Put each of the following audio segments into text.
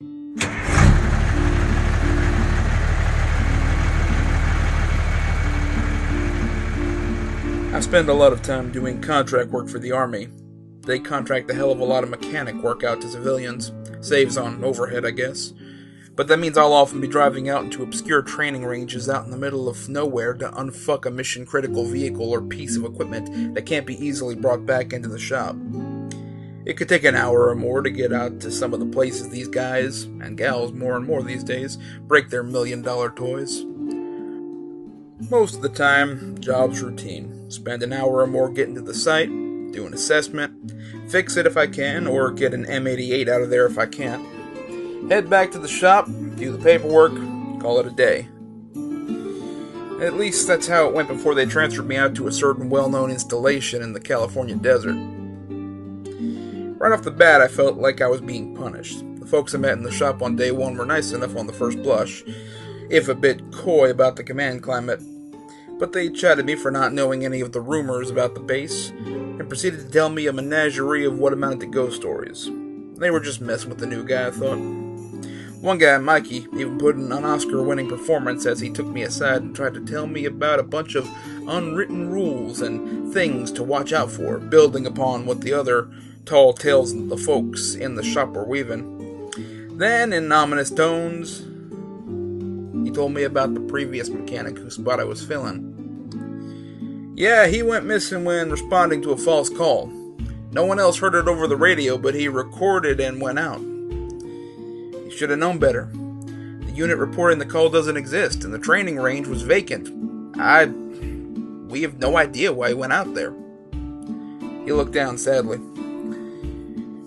I spend a lot of time doing contract work for the Army. They contract a hell of a lot of mechanic work out to civilians. Saves on overhead, I guess. But that means I'll often be driving out into obscure training ranges out in the middle of nowhere to unfuck a mission-critical vehicle or piece of equipment that can't be easily brought back into the shop. It could take an hour or more to get out to some of the places these guys, and gals more and more these days, break their million-dollar toys. Most of the time, the job's routine. Spend an hour or more getting to the site, do an assessment, fix it if I can, or get an M88 out of there if I can't. Head back to the shop, do the paperwork, call it a day. At least that's how it went before they transferred me out to a certain well-known installation in the California desert. Right off the bat, I felt like I was being punished. The folks I met in the shop on day one were nice enough on the first blush, if a bit coy about the command climate, but they chided me for not knowing any of the rumors about the base, and proceeded to tell me a menagerie of what amounted to ghost stories. They were just messing with the new guy, I thought. One guy, Micah, even put in an Oscar-winning performance as he took me aside and tried to tell me about a bunch of unwritten rules and things to watch out for, building upon what the other tall tales the folks in the shop were weaving. Then, in ominous tones, he told me about the previous mechanic whose spot I was filling. Yeah, he went missing when responding to a false call. No one else heard it over the radio, but he recorded and went out. He should have known better. The unit reporting the call doesn't exist, and the training range was vacant. We have no idea why he went out there. He looked down sadly.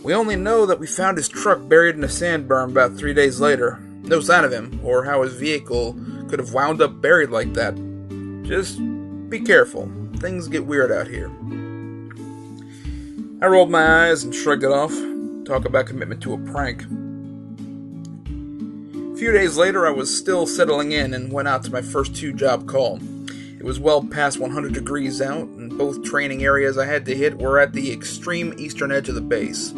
We only know that we found his truck buried in a sand berm about 3 days later. No sign of him, or how his vehicle could have wound up buried like that. Just be careful. Things get weird out here. I rolled my eyes and shrugged it off. Talk about commitment to a prank. A few days later, I was still settling in and went out to my first 2-job call. It was well past 100 degrees out, and both training areas I had to hit were at the extreme eastern edge of the base.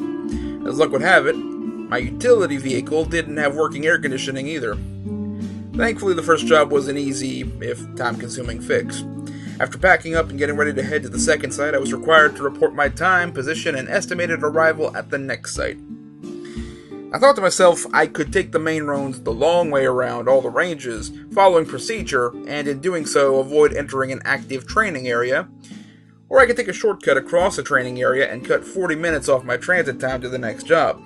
As luck would have it, my utility vehicle didn't have working air conditioning either. Thankfully, the first job was an easy, if time-consuming fix. After packing up and getting ready to head to the second site, I was required to report my time, position, and estimated arrival at the next site. I thought to myself I could take the main roads the long way around all the ranges, following procedure, and in doing so avoid entering an active training area, or I could take a shortcut across the training area and cut 40 minutes off my transit time to the next job.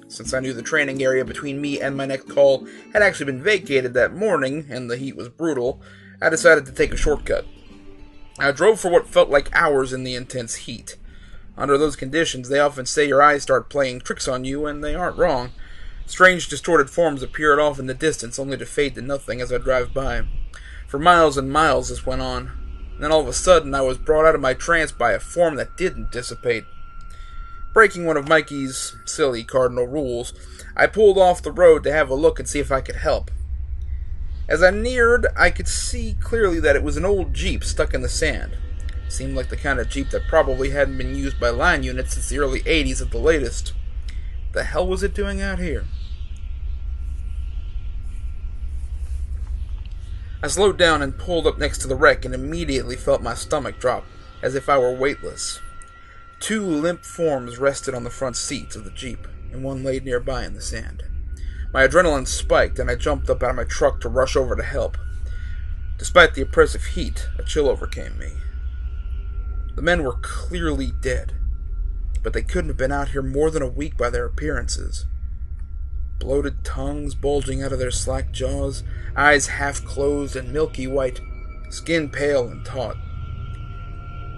Since I knew the training area between me and my next call had actually been vacated that morning, and the heat was brutal, I decided to take a shortcut. I drove for what felt like hours in the intense heat. Under those conditions, they often say your eyes start playing tricks on you, and they aren't wrong. Strange, distorted forms appeared off in the distance, only to fade to nothing as I drive by. For miles and miles this went on. And then all of a sudden, I was brought out of my trance by a form that didn't dissipate. Breaking one of Mikey's silly cardinal rules, I pulled off the road to have a look and see if I could help. As I neared, I could see clearly that it was an old Jeep stuck in the sand. It seemed like the kind of Jeep that probably hadn't been used by line units since the early 80s at the latest. The hell was it doing out here? I slowed down and pulled up next to the wreck and immediately felt my stomach drop, as if I were weightless. 2 limp forms rested on the front seats of the Jeep, and one laid nearby in the sand. My adrenaline spiked, and I jumped up out of my truck to rush over to help. Despite the oppressive heat, a chill overcame me. The men were clearly dead, but they couldn't have been out here more than a week by their appearances. Bloated tongues bulging out of their slack jaws, eyes half closed and milky white, skin pale and taut.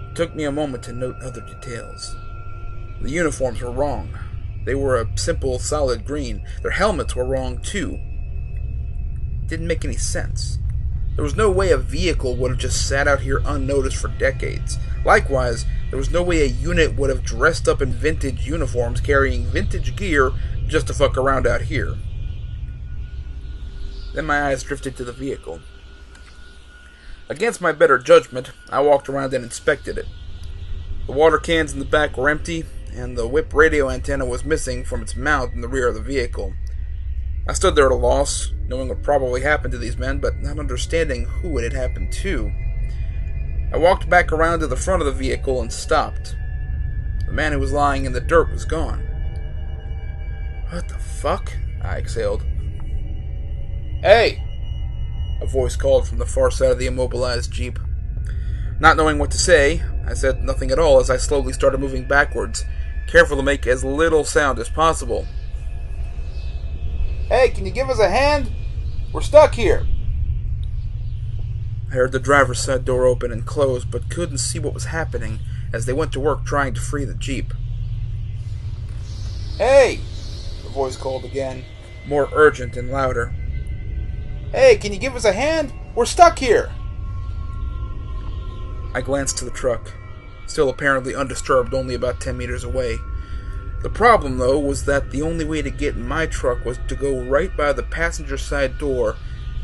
It took me a moment to note other details. The uniforms were wrong. They were a simple, solid green. Their helmets were wrong, too. It didn't make any sense. There was no way a vehicle would have just sat out here unnoticed for decades. Likewise, there was no way a unit would have dressed up in vintage uniforms carrying vintage gear just to fuck around out here. Then my eyes drifted to the vehicle. Against my better judgment, I walked around and inspected it. The water cans in the back were empty, and the whip radio antenna was missing from its mount in the rear of the vehicle. I stood there at a loss, knowing what probably happened to these men, but not understanding who it had happened to. I walked back around to the front of the vehicle and stopped. The man who was lying in the dirt was gone. What the fuck? I exhaled. Hey! A voice called from the far side of the immobilized Jeep. Not knowing what to say, I said nothing at all as I slowly started moving backwards, careful to make as little sound as possible. Hey, can you give us a hand? We're stuck here. I heard the driver's side door open and close, but couldn't see what was happening as they went to work trying to free the Jeep. Hey! The voice called again, more urgent and louder. Hey, can you give us a hand? We're stuck here! I glanced to the truck, still apparently undisturbed only about 10 meters away. The problem, though, was that the only way to get in my truck was to go right by the passenger side door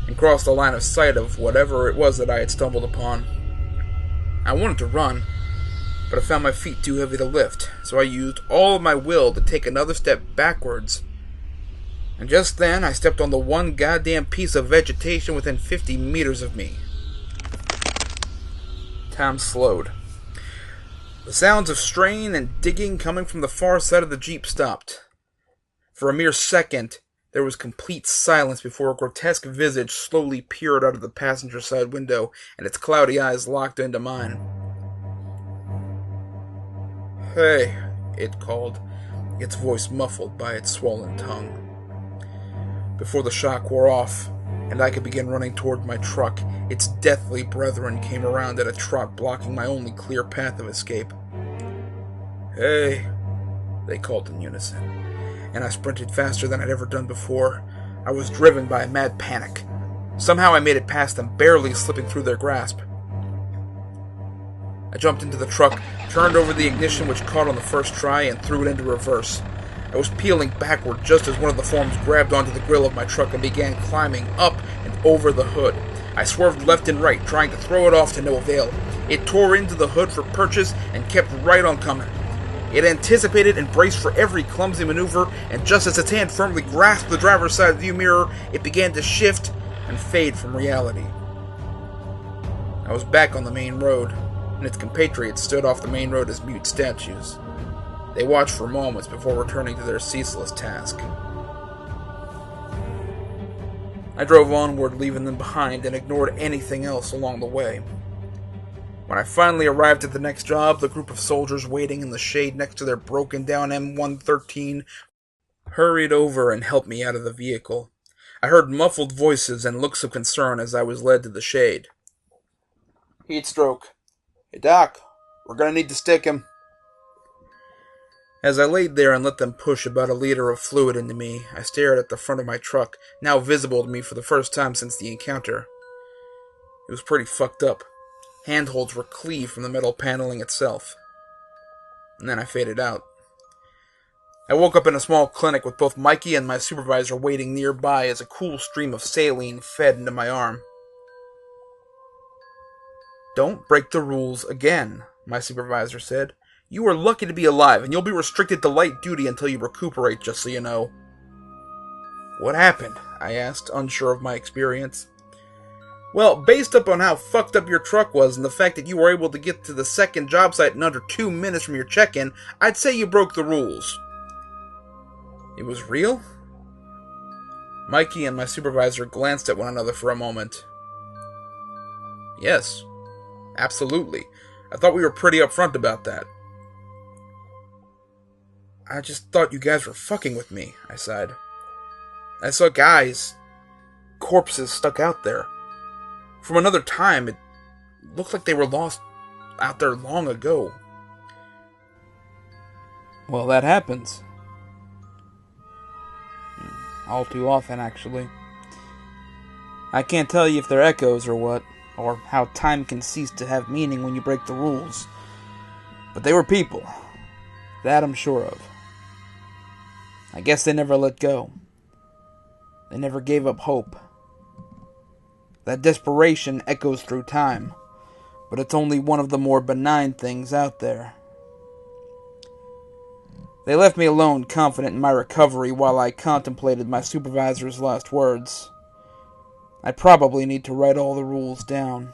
and cross the line of sight of whatever it was that I had stumbled upon. I wanted to run, but I found my feet too heavy to lift, so I used all of my will to take another step backwards. And just then, I stepped on the one goddamn piece of vegetation within 50 meters of me. Time slowed. The sounds of strain and digging coming from the far side of the Jeep stopped. For a mere second, there was complete silence before a grotesque visage slowly peered out of the passenger side window, and its cloudy eyes locked into mine. Hey, it called, its voice muffled by its swollen tongue. Before the shock wore off, and I could begin running toward my truck, its deathly brethren came around at a trot, blocking my only clear path of escape. Hey, they called in unison, and I sprinted faster than I'd ever done before. I was driven by a mad panic. Somehow I made it past them, barely slipping through their grasp. I jumped into the truck, turned over the ignition which caught on the first try, and threw it into reverse. I was peeling backward just as one of the forms grabbed onto the grill of my truck and began climbing up and over the hood. I swerved left and right, trying to throw it off to no avail. It tore into the hood for purchase and kept right on coming. It anticipated and braced for every clumsy maneuver, and just as its hand firmly grasped the driver's side view mirror, it began to shift and fade from reality. I was back on the main road, and its compatriots stood off the main road as mute statues. They watched for moments before returning to their ceaseless task. I drove onward, leaving them behind, and ignored anything else along the way. When I finally arrived at the next job, the group of soldiers waiting in the shade next to their broken-down M113 hurried over and helped me out of the vehicle. I heard muffled voices and looks of concern as I was led to the shade. Heat stroke. Hey, Doc, we're gonna need to stick him. As I laid there and let them push about a liter of fluid into me, I stared at the front of my truck, now visible to me for the first time since the encounter. It was pretty fucked up. Handholds were cleaved from the metal paneling itself. And then I faded out. I woke up in a small clinic with both Micah and my supervisor waiting nearby as a cool stream of saline fed into my arm. Don't break the rules again, my supervisor said. You are lucky to be alive, and you'll be restricted to light duty until you recuperate, just so you know. What happened? I asked, unsure of my experience. Well, based upon how fucked up your truck was and the fact that you were able to get to the second job site in under 2 minutes from your check-in, I'd say you broke the rules. It was real? Mikey and my supervisor glanced at one another for a moment. Yes, absolutely. I thought we were pretty upfront about that. I just thought you guys were fucking with me, I sighed. I saw corpses stuck out there. From another time, it looked like they were lost out there long ago. Well, that happens. All too often, actually. I can't tell you if they're echoes or what, or how time can cease to have meaning when you break the rules. But they were people. That I'm sure of. I guess they never let go. They never gave up hope. That desperation echoes through time, but it's only one of the more benign things out there. They left me alone, confident in my recovery, while I contemplated my supervisor's last words. I probably need to write all the rules down.